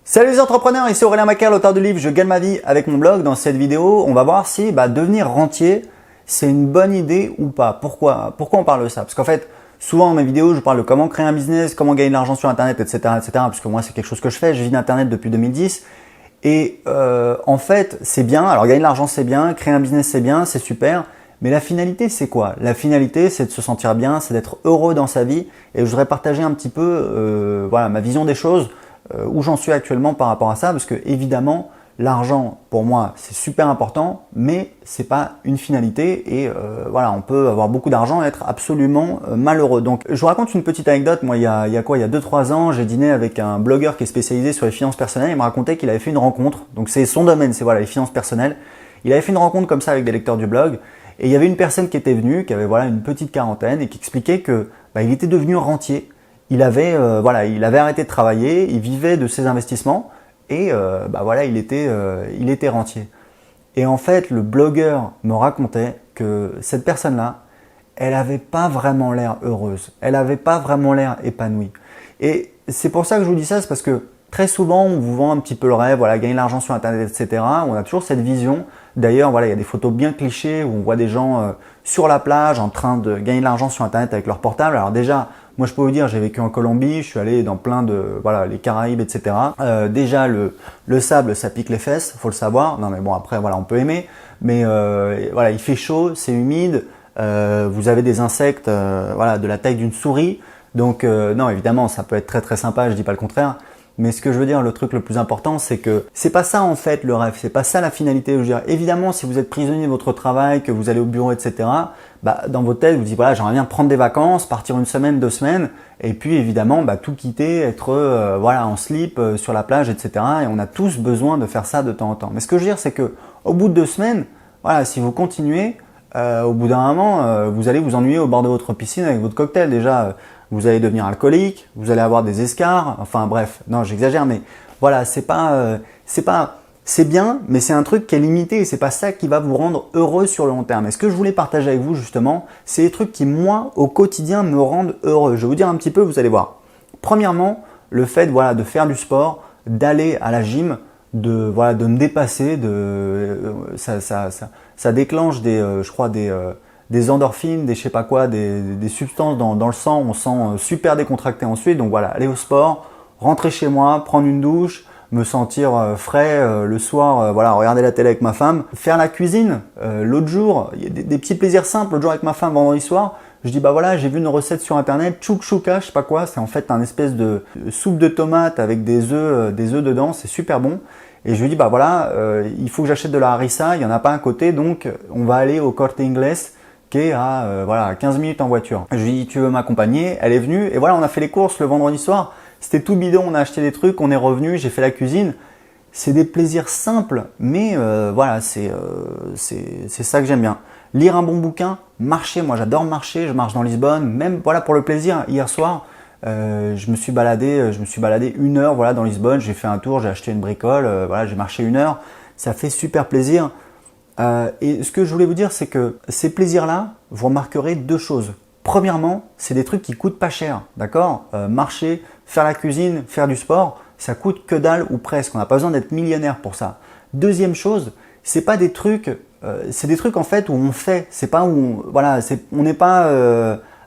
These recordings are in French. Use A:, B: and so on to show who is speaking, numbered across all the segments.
A: Salut les entrepreneurs, ici Aurélien Macaire, l'auteur du livre Je gagne ma vie avec mon blog. Dans cette vidéo, on va voir si devenir rentier, c'est une bonne idée ou pas. Pourquoi on parle de ça? Parce qu'en fait, souvent dans mes vidéos, je parle de comment créer un business, comment gagner de l'argent sur Internet, etc., etc. Parce que moi, c'est quelque chose que je fais. Je vis d'Internet depuis 2010. Et en fait, c'est bien. Alors, gagner de l'argent, c'est bien. Créer un business, c'est bien. C'est super. Mais la finalité, c'est quoi? La finalité, c'est de se sentir bien, c'est d'être heureux dans sa vie. Et je voudrais partager un petit peu ma vision des choses, où j'en suis actuellement par rapport à ça. Parce que évidemment, l'argent, pour moi, c'est super important, mais c'est pas une finalité. Et on peut avoir beaucoup d'argent et être absolument malheureux. Donc, je vous raconte une petite anecdote. Moi, il y a 2-3 ans, j'ai dîné avec un blogueur qui est spécialisé sur les finances personnelles. Il me racontait qu'il avait fait une rencontre. Donc, c'est son domaine, c'est les finances personnelles. Il avait fait une rencontre comme ça avec des lecteurs du blog. Et il y avait une personne qui était venue, qui avait une petite quarantaine et qui expliquait que il était devenu rentier. Il avait arrêté de travailler, il vivait de ses investissements et il était rentier. Et en fait, le blogueur me racontait que cette personne-là, elle avait pas vraiment l'air heureuse, elle avait pas vraiment l'air épanouie. Et c'est pour ça que je vous dis ça, c'est parce que très souvent, on vous vend un petit peu le rêve, gagner de l'argent sur Internet, etc. On a toujours cette vision. D'ailleurs, il y a des photos bien clichés où on voit des gens sur la plage en train de gagner de l'argent sur Internet avec leur portable. Alors déjà, moi je peux vous dire, j'ai vécu en Colombie, je suis allé dans plein de, les Caraïbes, etc. Déjà, le sable, ça pique les fesses, faut le savoir. Non mais bon, après, on peut aimer. Mais il fait chaud, c'est humide. Vous avez des insectes, de la taille d'une souris. Donc non, évidemment, ça peut être très très sympa, je dis pas le contraire. Mais ce que je veux dire, le truc le plus important, c'est que c'est pas ça en fait le rêve, c'est pas ça la finalité. Je veux dire, évidemment, si vous êtes prisonnier de votre travail, que vous allez au bureau, etc., dans votre tête, vous dites j'aimerais bien prendre des vacances, partir une semaine, 2 semaines, et puis évidemment, tout quitter, être en slip sur la plage, etc. Et on a tous besoin de faire ça de temps en temps. Mais ce que je veux dire, c'est que au bout de 2 semaines, si vous continuez, au bout d'un moment, vous allez vous ennuyer au bord de votre piscine avec votre cocktail. Déjà, vous allez devenir alcoolique, vous allez avoir des escarres. Enfin bref, non, j'exagère, mais c'est bien, mais c'est un truc qui est limité et c'est pas ça qui va vous rendre heureux sur le long terme. Et ce que je voulais partager avec vous justement, c'est les trucs qui moi au quotidien me rendent heureux. Je vais vous dire un petit peu, vous allez voir. Premièrement, le fait de faire du sport, d'aller à la gym, de me dépasser, ça déclenche des endorphines, des je sais pas quoi, des substances dans le sang, on sent super décontracté ensuite. Donc aller au sport, rentrer chez moi, prendre une douche, me sentir frais le soir, regarder la télé avec ma femme, faire la cuisine. L'autre jour, il y a des petits plaisirs simples. L'autre jour avec ma femme, vendredi soir, je dis j'ai vu une recette sur internet, chouka, je sais pas quoi, c'est en fait un espèce de soupe de tomates avec des œufs dedans, c'est super bon. Et je lui dis il faut que j'achète de la harissa, il y en a pas à côté, donc on va aller au Corte Inglés qui est à 15 minutes en voiture. Je lui dis tu veux m'accompagner? Elle est venue et on a fait les courses le vendredi soir. C'était tout bidon, on a acheté des trucs, on est revenu, j'ai fait la cuisine. C'est des plaisirs simples, mais c'est ça que j'aime bien. Lire un bon bouquin, marcher, moi j'adore marcher, je marche dans Lisbonne, même pour le plaisir. Hier soir, je me suis baladé 1 heure dans Lisbonne, j'ai fait un tour, j'ai acheté une bricole, j'ai marché 1 heure, ça fait super plaisir. Et ce que je voulais vous dire, c'est que ces plaisirs-là, vous remarquerez 2 choses. Premièrement, c'est des trucs qui coûtent pas cher, d'accord? Marcher, faire la cuisine, faire du sport, ça coûte que dalle ou presque. On n'a pas besoin d'être millionnaire pour ça. Deuxième chose, c'est pas des trucs, c'est des trucs en fait où on fait. C'est pas où on n'est pas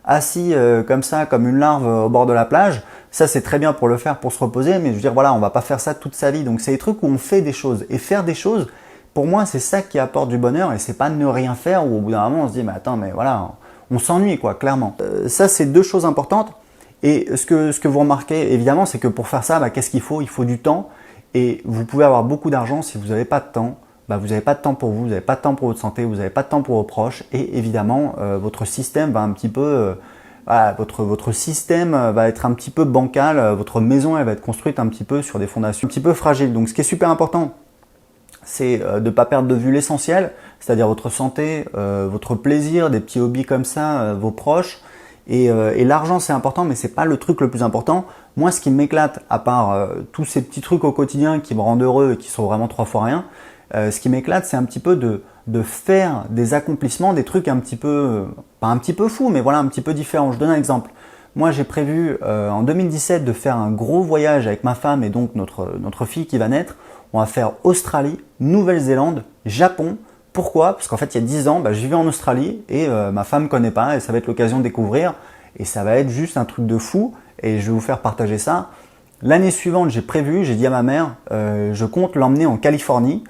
A: assis comme ça, comme une larve au bord de la plage. Ça c'est très bien pour le faire, pour se reposer, mais je veux dire on va pas faire ça toute sa vie. Donc c'est des trucs où on fait des choses et faire des choses. Pour moi, c'est ça qui apporte du bonheur et c'est pas ne rien faire où au bout d'un moment on se dit on s'ennuie clairement. Ça c'est 2 choses importantes. Et ce que vous remarquez évidemment, c'est que pour faire ça, qu'est-ce qu'il faut? Il faut du temps. Et vous pouvez avoir beaucoup d'argent si vous n'avez pas de temps. Vous n'avez pas de temps pour vous, vous n'avez pas de temps pour votre santé, vous n'avez pas de temps pour vos proches. Et évidemment, votre système va un petit peu, votre système va être un petit peu bancal. Votre maison, elle va être construite un petit peu sur des fondations un petit peu fragiles. Donc, ce qui est super important, c'est de ne pas perdre de vue l'essentiel, c'est-à-dire votre santé, votre plaisir, des petits hobbies comme ça, vos proches. Et l'argent c'est important, mais c'est pas le truc le plus important. Moi, ce qui m'éclate, à part tous ces petits trucs au quotidien qui me rendent heureux et qui sont vraiment 3 fois rien, ce qui m'éclate, c'est un petit peu de faire des accomplissements, des trucs un petit peu, pas un petit peu fous, mais un petit peu différents. Je donne un exemple. Moi, j'ai prévu en 2017 de faire un gros voyage avec ma femme et donc notre fille qui va naître. On va faire Australie, Nouvelle-Zélande, Japon. Pourquoi? Parce qu'en fait, il y a 10 ans, je vivais en Australie et ma femme ne connaît pas et ça va être l'occasion de découvrir. Et ça va être juste un truc de fou et je vais vous faire partager ça. L'année suivante, j'ai dit à ma mère, je compte l'emmener en Californie.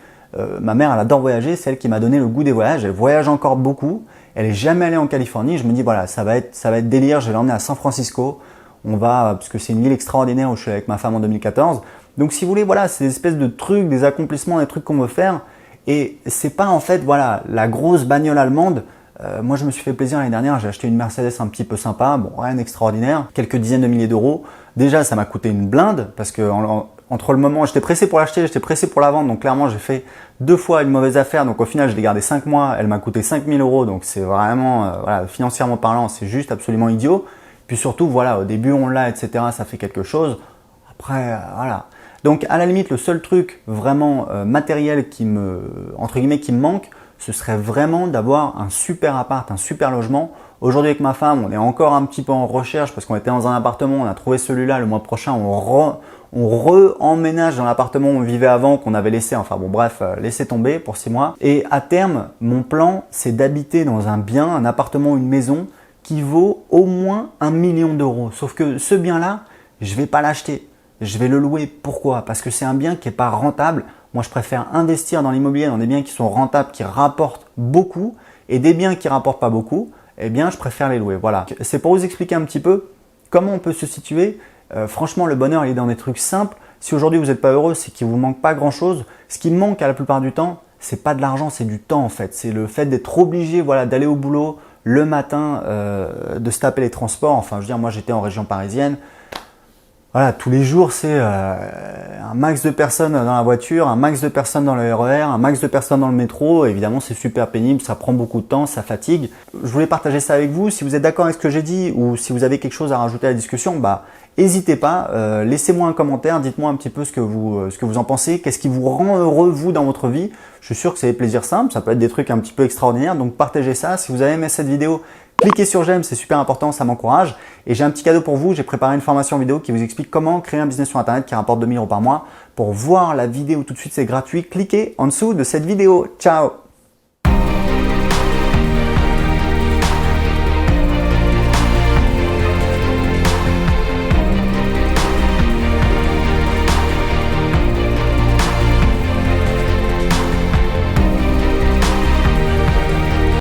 A: Ma mère, elle adore voyager, c'est elle qui m'a donné le goût des voyages. Elle voyage encore beaucoup. Elle est jamais allée en Californie. Je me dis voilà, ça va être délire. Je vais l'emmener à San Francisco. On va, parce que c'est une ville extraordinaire où je suis avec ma femme en 2014. Donc si vous voulez, voilà, c'est des espèces de trucs, des accomplissements, des trucs qu'on veut faire. Et c'est pas en fait, voilà, la grosse bagnole allemande. Moi, je me suis fait plaisir l'année dernière. J'ai acheté une Mercedes un petit peu sympa. Bon, rien d'extraordinaire. Quelques dizaines de milliers d'euros. Déjà, ça m'a coûté une blinde parce que entre le moment, j'étais pressé pour l'acheter, j'étais pressé pour la vendre. Donc clairement, j'ai fait 2 fois une mauvaise affaire. Donc au final, je l'ai gardée 5 mois. Elle m'a coûté 5 000 euros. Donc c'est vraiment, voilà, financièrement parlant, c'est juste absolument idiot. Puis surtout, voilà, au début, on l'a, etc. Ça fait quelque chose. Après, voilà. Donc à la limite, le seul truc vraiment matériel entre guillemets, qui me manque, ce serait vraiment d'avoir un super appart, un super logement. Aujourd'hui avec ma femme, on est encore un petit peu en recherche parce qu'on était dans un appartement, on a trouvé celui-là. Le mois prochain, on re-emménage dans l'appartement où on vivait avant, qu'on avait laissé, enfin bon bref, laissé tomber pour 6 mois. Et à terme, mon plan, c'est d'habiter dans un bien, un appartement ou une maison qui vaut au moins 1 million d'euros. Sauf que ce bien-là, je ne vais pas l'acheter. Je vais le louer. Pourquoi? Parce que c'est un bien qui n'est pas rentable. Moi, je préfère investir dans l'immobilier, dans des biens qui sont rentables, qui rapportent beaucoup. Et des biens qui ne rapportent pas beaucoup, eh bien, je préfère les louer. Voilà. C'est pour vous expliquer un petit peu comment on peut se situer. Franchement, le bonheur, il est dans des trucs simples. Si aujourd'hui, vous n'êtes pas heureux, c'est qu'il ne vous manque pas grand-chose. Ce qui me manque à la plupart du temps, c'est pas de l'argent, c'est du temps en fait. C'est le fait d'être obligé, voilà, d'aller au boulot le matin, de se taper les transports. Enfin, je veux dire, moi, j'étais en région parisienne. Voilà, tous les jours, c'est un max de personnes dans la voiture, un max de personnes dans le RER, un max de personnes dans le métro. Évidemment, c'est super pénible, ça prend beaucoup de temps, ça fatigue. Je voulais partager ça avec vous. Si vous êtes d'accord avec ce que j'ai dit ou si vous avez quelque chose à rajouter à la discussion, n'hésitez pas. Laissez-moi un commentaire, dites-moi un petit peu ce que vous en pensez. Qu'est-ce qui vous rend heureux, vous, dans votre vie? Je suis sûr que c'est des plaisirs simples, ça peut être des trucs un petit peu extraordinaires. Donc, partagez ça. Si vous avez aimé cette vidéo, cliquez sur j'aime, c'est super important, ça m'encourage. Et j'ai un petit cadeau pour vous, j'ai préparé une formation vidéo qui vous explique comment créer un business sur Internet qui rapporte 2 000 € par mois. Pour voir la vidéo tout de suite, c'est gratuit. Cliquez en dessous de cette vidéo. Ciao!